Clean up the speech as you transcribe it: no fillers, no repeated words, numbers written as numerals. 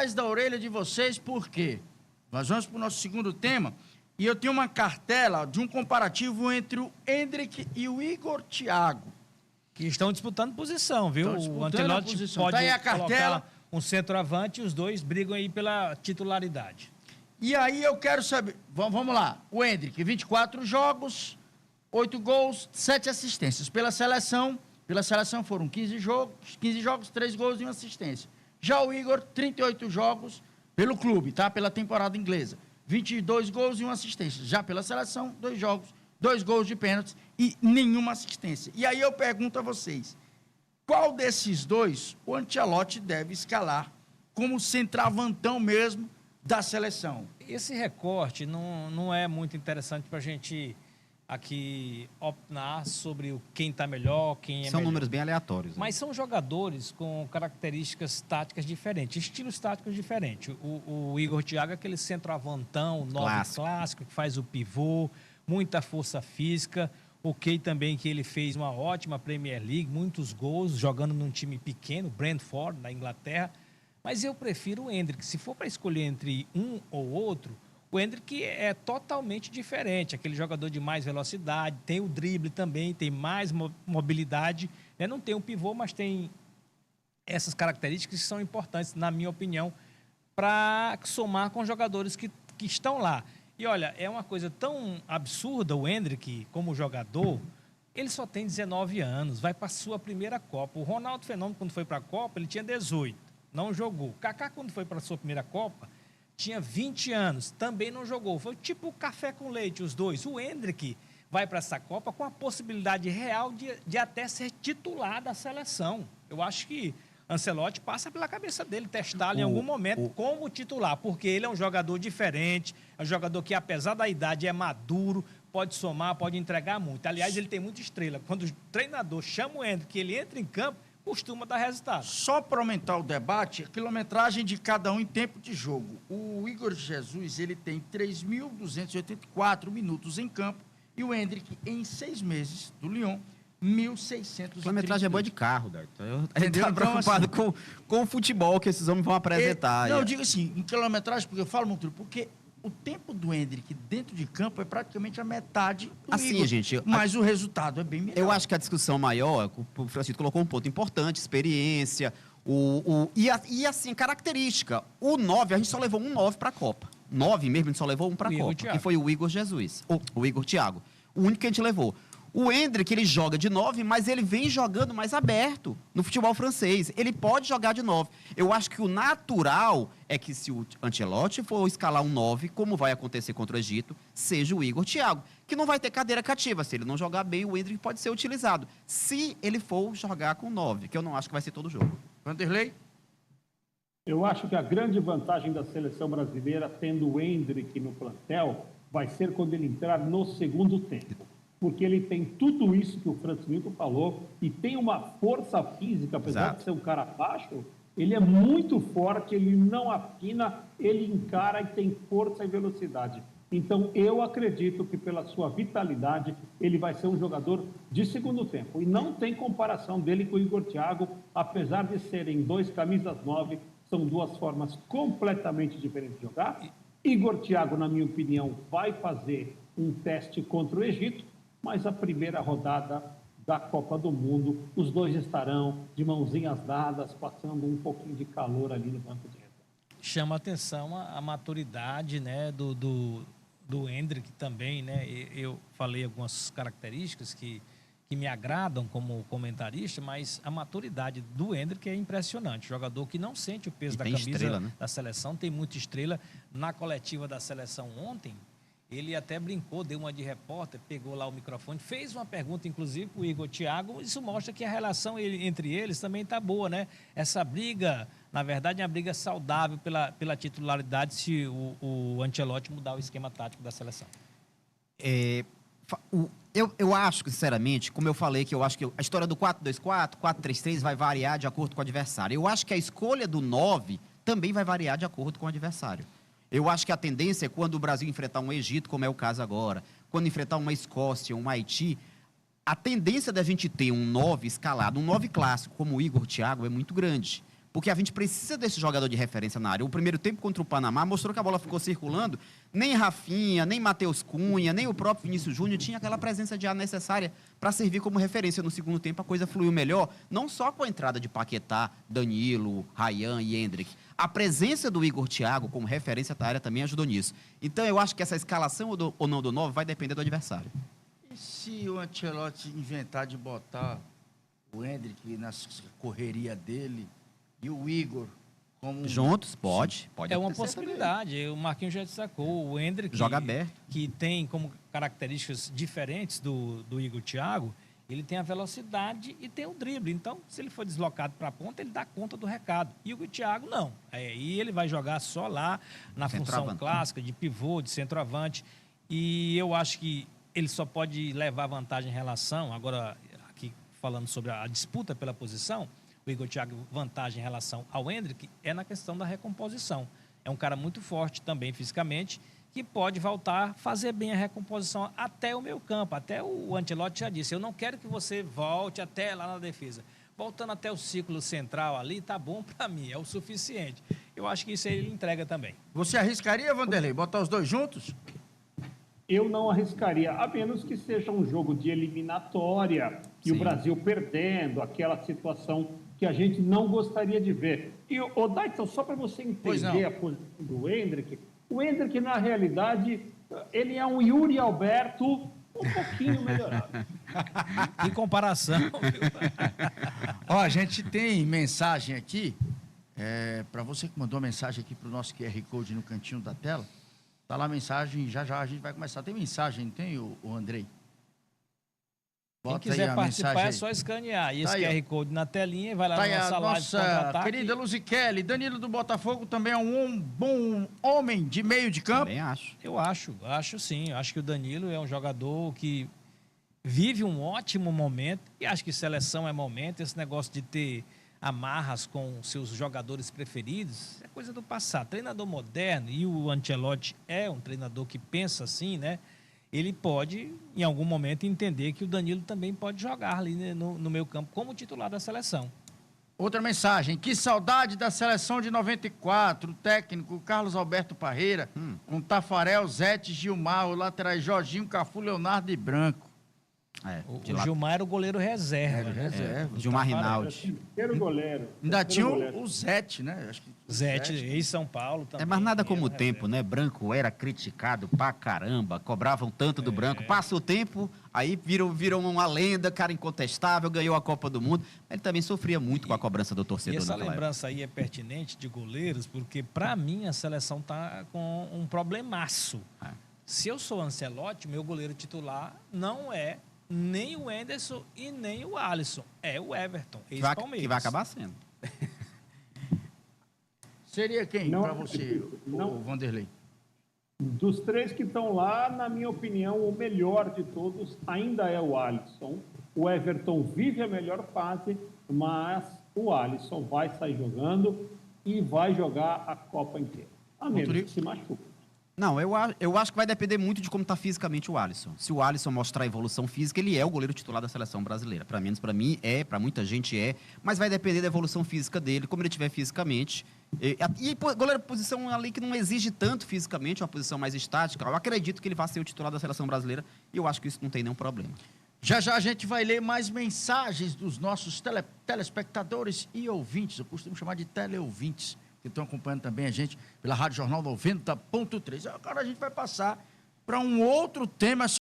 atrás da orelha de vocês, por quê? Nós vamos para o nosso segundo tema, e eu tenho uma cartela de um comparativo entre o Endrick e o Igor Thiago. Que estão disputando posição, viu? O Ancelotti pode tá aí a cartela. Colocar um centroavante e os dois brigam aí pela titularidade. E aí eu quero saber, vamos lá, o Endrick, 24 jogos, 8 gols, 7 assistências. Pela seleção foram 15 jogos, 3 gols e 1 assistência. Já o Igor, 38 jogos pelo clube, tá? Pela temporada inglesa. 22 gols e 1 assistência. Já pela seleção, 2 jogos, 2 gols de pênaltis e nenhuma assistência. E aí eu pergunto a vocês, qual desses dois o Ancelotti deve escalar como centroavantão mesmo da seleção? Esse recorte não é muito interessante para a gente aqui opinar sobre quem está melhor, quem é melhor. São números bem aleatórios. Né? Mas são jogadores com características táticas diferentes, estilos táticos diferentes. O Igor Thiago é aquele centroavantão, 9 clássico, que faz o pivô, muita força física. Ok também que ele fez uma ótima Premier League, muitos gols, jogando num time pequeno, Brentford, na Inglaterra. Mas eu prefiro o Endrick. Se for para escolher entre um ou outro, o Endrick é totalmente diferente. Aquele jogador de mais velocidade, tem o drible também, tem mais mobilidade. Né? Não tem um pivô, mas tem essas características que são importantes, na minha opinião, para somar com os jogadores que estão lá. E olha, é uma coisa tão absurda o Endrick como jogador, ele só tem 19 anos, vai para a sua primeira Copa. O Ronaldo Fenômeno, quando foi para a Copa, ele tinha 18, não jogou. O Kaká, quando foi para a sua primeira Copa, tinha 20 anos, também não jogou. Foi tipo café com leite, os dois. O Endrick vai para essa Copa com a possibilidade real de até ser titular da seleção. Eu acho que Ancelotti passa pela cabeça dele testá-lo em algum momento como titular, porque ele é um jogador diferente, é um jogador que, apesar da idade, é maduro, pode somar, pode entregar muito. Aliás, ele tem muita estrela. Quando o treinador chama o Endrick, ele entra em campo, costuma dar resultado. Só para aumentar o debate, a quilometragem de cada um em tempo de jogo. O Igor Jesus, ele tem 3.284 minutos em campo e o Endrick, em 6 meses, do Lyon, 1.600. A quilometragem é boa de carro, Darton. A gente Entendeu? tá preocupado Então, com o futebol que esses homens vão apresentar. Não, eu digo assim, em quilometragem, porque eu falo muito, porque o tempo do Endrick dentro de campo é praticamente a metade do assim, Igor, gente, mas o resultado é bem melhor. Eu acho que a discussão maior, o Francisco colocou um ponto importante, experiência, e assim, característica. O 9, a gente só levou um 9 para a Copa. 9 mesmo, a gente só levou um para a Copa, que foi o Igor Jesus, o Igor Thiago. O único que a gente levou. O Endrick, ele joga de 9, mas ele vem jogando mais aberto no futebol francês. Ele pode jogar de 9. Eu acho que o natural é que se o Ancelotti for escalar um 9, como vai acontecer contra o Egito, seja o Igor Thiago, que não vai ter cadeira cativa. Se ele não jogar bem, o Endrick pode ser utilizado. Se ele for jogar com 9, que eu não acho que vai ser todo jogo. Vanderlei? Eu acho que a grande vantagem da seleção brasileira, tendo o Endrick no plantel, vai ser quando ele entrar no segundo tempo. Porque ele tem tudo isso que o Francis Milton falou e tem uma força física, apesar de ser um cara baixo, ele é muito forte, ele não afina, ele encara e tem força e velocidade. Então, eu acredito que pela sua vitalidade, ele vai ser um jogador de segundo tempo. E não tem comparação dele com o Igor Thiago, apesar de serem 2 camisas 9, são 2 formas completamente diferentes de jogar. Igor Thiago, na minha opinião, vai fazer um teste contra o Egito, mas a primeira rodada da Copa do Mundo, os dois estarão de mãozinhas dadas, passando um pouquinho de calor ali no banco de reserva. Chama a atenção a maturidade, né, do Endrick também, né? Eu falei algumas características que me agradam como comentarista, mas a maturidade do Endrick é impressionante. Jogador que não sente o peso da camisa estrela, né? Da seleção, tem muita estrela. Na coletiva da seleção ontem, ele até brincou, deu uma de repórter, pegou lá o microfone, fez uma pergunta, inclusive, para o Igor Thiago. Isso mostra que a relação entre eles também está boa, né? Essa briga, na verdade, é uma briga saudável pela titularidade se o Ancelotti mudar o esquema tático da seleção. Eu acho que, sinceramente, como eu falei, que eu acho que a história do 4-2-4, 4-3-3 vai variar de acordo com o adversário. Eu acho que a escolha do 9 também vai variar de acordo com o adversário. Eu acho que a tendência é quando o Brasil enfrentar um Egito, como é o caso agora, quando enfrentar uma Escócia, um Haiti, a tendência da gente ter um 9 escalado, um 9 clássico, como o Igor Thiago, é muito grande. porque a gente precisa desse jogador de referência na área. O primeiro tempo contra o Panamá mostrou que a bola ficou circulando, nem Rafinha, nem Matheus Cunha, nem o próprio Vinícius Júnior tinha aquela presença de ar necessária para servir como referência no segundo tempo. A coisa fluiu melhor, não só com a entrada de Paquetá, Danilo, Ryan e Endrick. A presença do Igor Thiago como referência da área também ajudou nisso. Então, eu acho que essa escalação ou não do 9 vai depender do adversário. E se o Ancelotti inventar de botar o Endrick na correria dele e o Igor como... Juntos? Pode é uma possibilidade. Também. O Marquinhos já destacou. O Endrick, joga aberto, que tem como características diferentes do Igor Thiago, ele tem a velocidade e tem o drible. Então, se ele for deslocado para a ponta, ele dá conta do recado. E o Thiago, não. Aí ele vai jogar só lá na função clássica de pivô, de centroavante. E eu acho que ele só pode levar vantagem em relação, agora aqui falando sobre a disputa pela posição, o Igor Thiago vantagem em relação ao Endrick é na questão da recomposição. É um cara muito forte também fisicamente, que pode voltar, fazer bem a recomposição até o meio campo. Até o Ancelotti já disse, eu não quero que você volte até lá na defesa. Voltando até o círculo central ali, tá bom para mim, é o suficiente. Eu acho que isso aí ele entrega também. Você arriscaria, Vanderlei, botar os dois juntos? Eu não arriscaria, a menos que seja um jogo de eliminatória e o Brasil perdendo, aquela situação que a gente não gostaria de ver. E, Daidson, só para você entender a posição do Endrick, o Endrick, na realidade, ele é um Yuri Alberto um pouquinho melhorado. Em comparação. Ó, a gente tem mensagem aqui, para você que mandou mensagem aqui para o nosso QR Code no cantinho da tela. Tá lá a mensagem, já a gente vai começar. Tem mensagem, não tem, o Andrei? Quem quiser participar é só escanear. E esse QR Code na telinha, vai lá na nossa live de contra-ataque. Querida Luzikelli, Danilo do Botafogo também é um bom homem de meio de campo? Também acho. Eu acho sim. Eu acho que o Danilo é um jogador que vive um ótimo momento. E acho que seleção é momento. Esse negócio de ter amarras com seus jogadores preferidos é coisa do passado. Treinador moderno, e o Ancelotti é um treinador que pensa assim, né? Ele pode, em algum momento, entender que o Danilo também pode jogar ali, né, no meio campo como titular da seleção. Outra mensagem. Que saudade da seleção de 94. O técnico Carlos Alberto Parreira, com Tafarel, Zete, Gilmar, os laterais Jorginho, Cafu, Leonardo e Branco. O Gilmar era o goleiro reserva. Gilmar Rinaldi. Era o goleiro. Ainda tinha o Zete, né? Acho que Zete, ex-São Paulo também. Mas nada como o tempo, né? Branco era criticado pra caramba, cobravam tanto do Branco. Passa o tempo, aí virou uma lenda, cara incontestável, ganhou a Copa do Mundo. Ele também sofria muito com a cobrança do torcedor. E essa lembrança aí é pertinente de goleiros, porque pra mim a seleção tá com um problemaço. Se eu sou Ancelotti, meu goleiro titular não é nem o Henderson e nem o Alisson. É o Everton, ex-Palmeiras. Que vai acabar sendo. Seria quem para você, o Vanderlei? Dos três que estão lá, na minha opinião, o melhor de todos ainda é o Alisson. O Everton vive a melhor fase, mas o Alisson vai sair jogando e vai jogar a Copa inteira. A menos que se machuque. Não, eu acho que vai depender muito de como está fisicamente o Alisson. Se o Alisson mostrar evolução física, ele é o goleiro titular da seleção brasileira. Para mim é, para muita gente é, mas vai depender da evolução física dele, como ele estiver fisicamente. E goleiro posição ali que não exige tanto fisicamente, uma posição mais estática, eu acredito que ele vai ser o titular da seleção brasileira e eu acho que isso não tem nenhum problema. Já a gente vai ler mais mensagens dos nossos telespectadores e ouvintes. Eu costumo chamar de teleouvintes, que estão acompanhando também a gente pela Rádio Jornal 90.3. Agora a gente vai passar para um outro tema